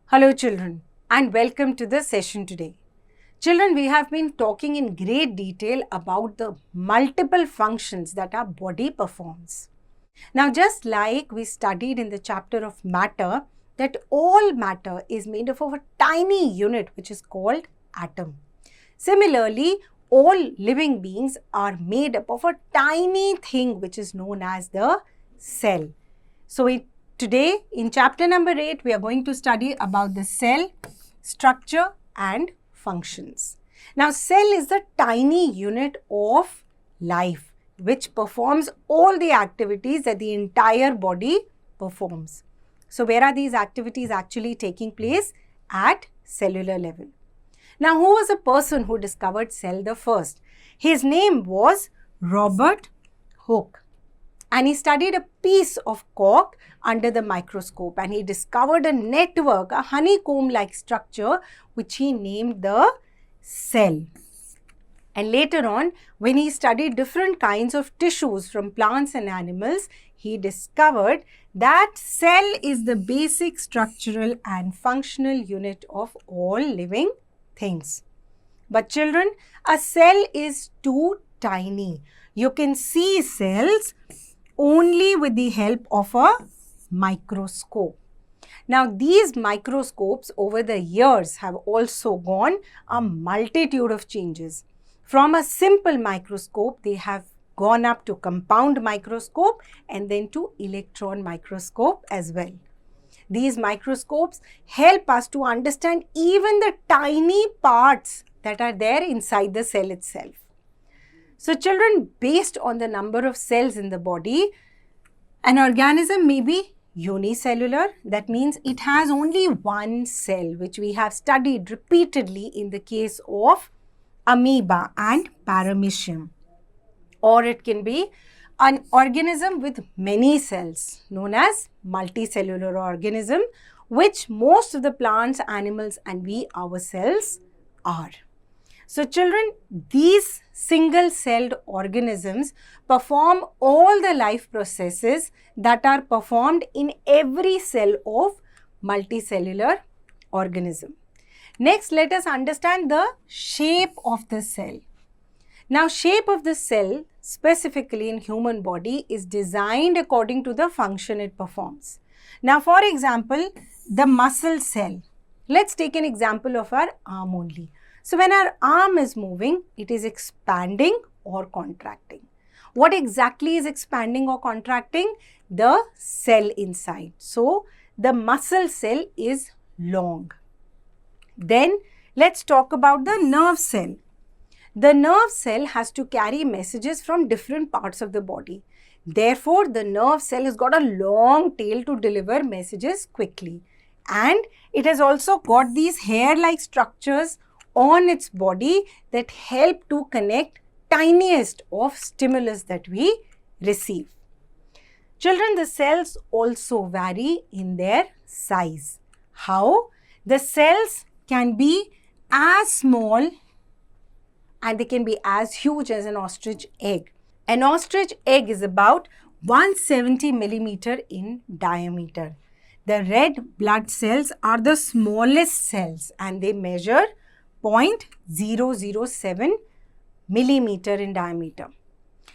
Hello children and welcome to the session today. Children, we have been talking in great detail about the multiple functions that our body performs. Now just like we studied in the chapter of matter, that all matter is made up of a tiny unit which is called atom. Similarly, all living beings are made up of a tiny thing which is known as the cell. So today in chapter number 8, we are going to study about the cell, structure and functions. Now cell is the tiny unit of life which performs all the activities that the entire body performs. So where are these activities actually taking place? At cellular level. Now, who was the person who discovered cell the first? His name was Robert Hooke. And he studied a piece of cork under the microscope and he discovered a network, a honeycomb-like structure which he named the cell. And later on, when he studied different kinds of tissues from plants and animals, he discovered that cell is the basic structural and functional unit of all living things. But children, a cell is too tiny. You can see cells only with the help of a microscope. Now, these microscopes over the years have also gone a multitude of changes. From a simple microscope, they have gone up to compound microscope and then to electron microscope as well. These microscopes help us to understand even the tiny parts that are there inside the cell itself. So children, based on the number of cells in the body, an organism may be unicellular. That means it has only one cell, which we have studied repeatedly in the case of amoeba and paramecium. Or it can be an organism with many cells known as multicellular organism, which most of the plants, animals and we ourselves are. So children, these single-celled organisms perform all the life processes that are performed in every cell of multicellular organism. Next, let us understand the shape of the cell. Now, shape of the cell, specifically in human body, is designed according to the function it performs. Now, for example, the muscle cell. Let's take an example of our arm only. So, when our arm is moving, it is expanding or contracting. What exactly is expanding or contracting? The cell inside. So, the muscle cell is long. Then, let's talk about the nerve cell. The nerve cell has to carry messages from different parts of the body. Therefore, the nerve cell has got a long tail to deliver messages quickly. And it has also got these hair-like structures on its body that help to connect tiniest of stimulus that we receive. Children, the cells also vary in their size. How? The cells can be as small and they can be as huge as an ostrich egg. An ostrich egg is about 170 millimeter in diameter. The red blood cells are the smallest cells and they measure 0.007 millimeter in diameter.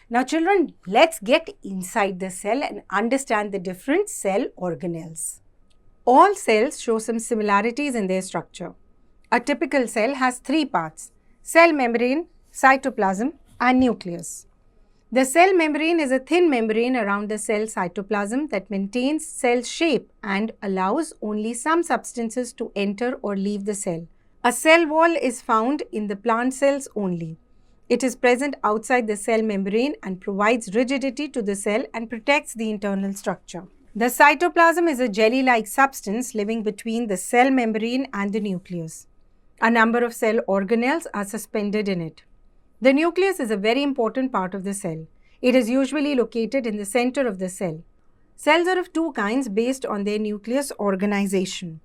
Now children, let's get inside the cell and understand the different cell organelles. All cells show some similarities in their structure. A typical cell has three parts: cell membrane, cytoplasm and nucleus. The cell membrane is a thin membrane around the cell cytoplasm that maintains cell shape and allows only some substances to enter or leave the cell. A cell wall is found in the plant cells only. It is present outside the cell membrane and provides rigidity to the cell and protects the internal structure. The cytoplasm is a jelly-like substance living between the cell membrane and the nucleus. A number of cell organelles are suspended in it. The nucleus is a very important part of the cell. It is usually located in the center of the cell. Cells are of two kinds based on their nucleus organization: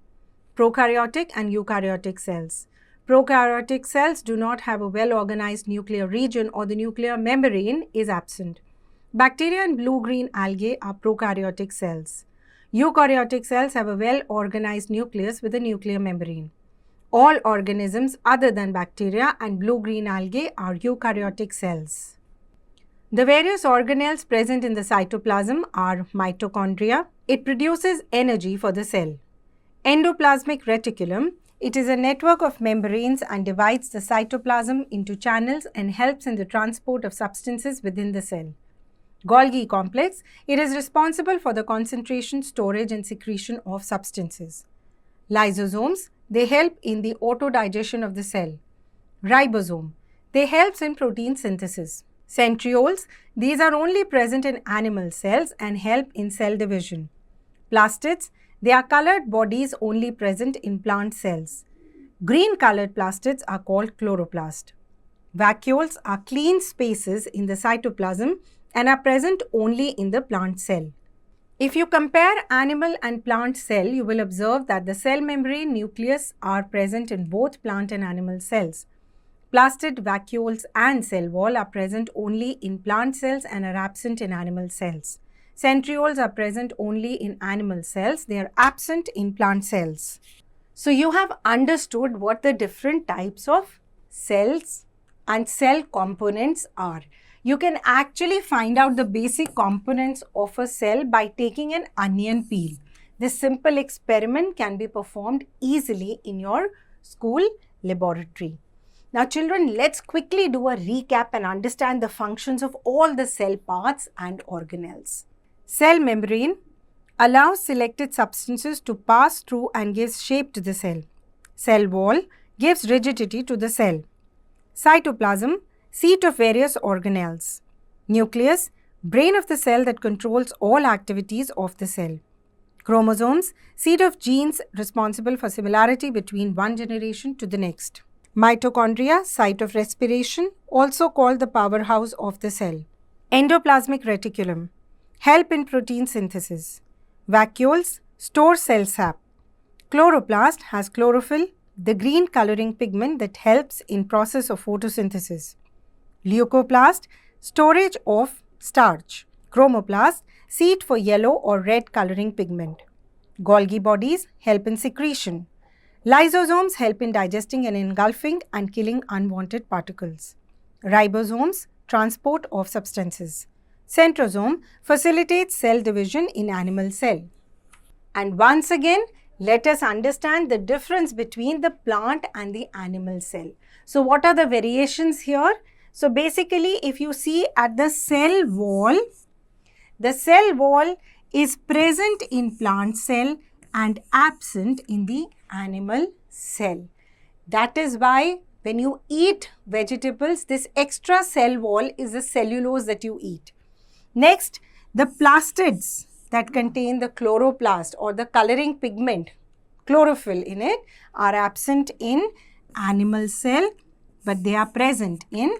prokaryotic and eukaryotic cells. Prokaryotic cells do not have a well-organized nuclear region or the nuclear membrane is absent. Bacteria and blue-green algae are prokaryotic cells. Eukaryotic cells have a well-organized nucleus with a nuclear membrane. All organisms other than bacteria and blue-green algae are eukaryotic cells. The various organelles present in the cytoplasm are mitochondria. It produces energy for the cell. Endoplasmic reticulum. It is a network of membranes and divides the cytoplasm into channels and helps in the transport of substances within the cell. Golgi complex. It is responsible for the concentration, storage and secretion of substances. Lysosomes. They help in the autodigestion of the cell. Ribosome. They help in protein synthesis. Centrioles. These are only present in animal cells and help in cell division. Plastids. They are colored bodies only present in plant cells. Green colored plastids are called chloroplast. Vacuoles are clean spaces in the cytoplasm and are present only in the plant cell. If you compare animal and plant cell, you will observe that the cell membrane, nucleus are present in both plant and animal cells. Plastid, vacuoles and cell wall are present only in plant cells and are absent in animal cells. Centrioles are present only in animal cells. They are absent in plant cells. So you have understood what the different types of cells and cell components are. You can actually find out the basic components of a cell by taking an onion peel. This simple experiment can be performed easily in your school laboratory. Now children, let's quickly do a recap and understand the functions of all the cell parts and organelles. Cell membrane allows selected substances to pass through and gives shape to the cell. Cell wall gives rigidity to the cell. Cytoplasm, seat of various organelles. Nucleus, brain of the cell that controls all activities of the cell. Chromosomes, seat of genes responsible for similarity between one generation to the next. Mitochondria, site of respiration, also called the powerhouse of the cell. Endoplasmic reticulum, help in protein synthesis. Vacuoles, store cell sap. Chloroplast has chlorophyll, the green coloring pigment that helps in process of photosynthesis. Leucoplast, storage of starch. Chromoplast, seat for yellow or red coloring pigment. Golgi bodies help in secretion. Lysosomes help in digesting and engulfing and killing unwanted particles. Ribosomes, transport of substances. Centrosome facilitates cell division in animal cell. And once again, let us understand the difference between the plant and the animal cell. So what are the variations here? So basically, if you see at the cell wall is present in plant cell and absent in the animal cell. That is why when you eat vegetables, this extra cell wall is the cellulose that you eat. Next, the plastids that contain the chloroplast or the coloring pigment, chlorophyll in it, are absent in animal cell, but they are present in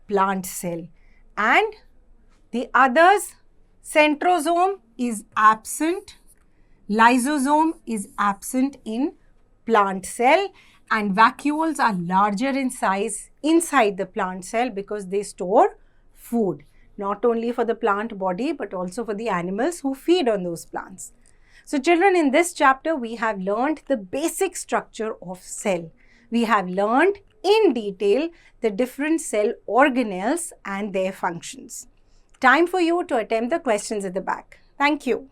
plant cell. And the others, centrosome is absent, lysosome is absent in plant cell, and vacuoles are larger in size inside the plant cell because they store food, not only for the plant body but also for the animals who feed on those plants. So children, in this chapter we have learned the basic structure of cell. We have learned in detail the different cell organelles and their functions. Time for you to attempt the questions at the back. Thank you.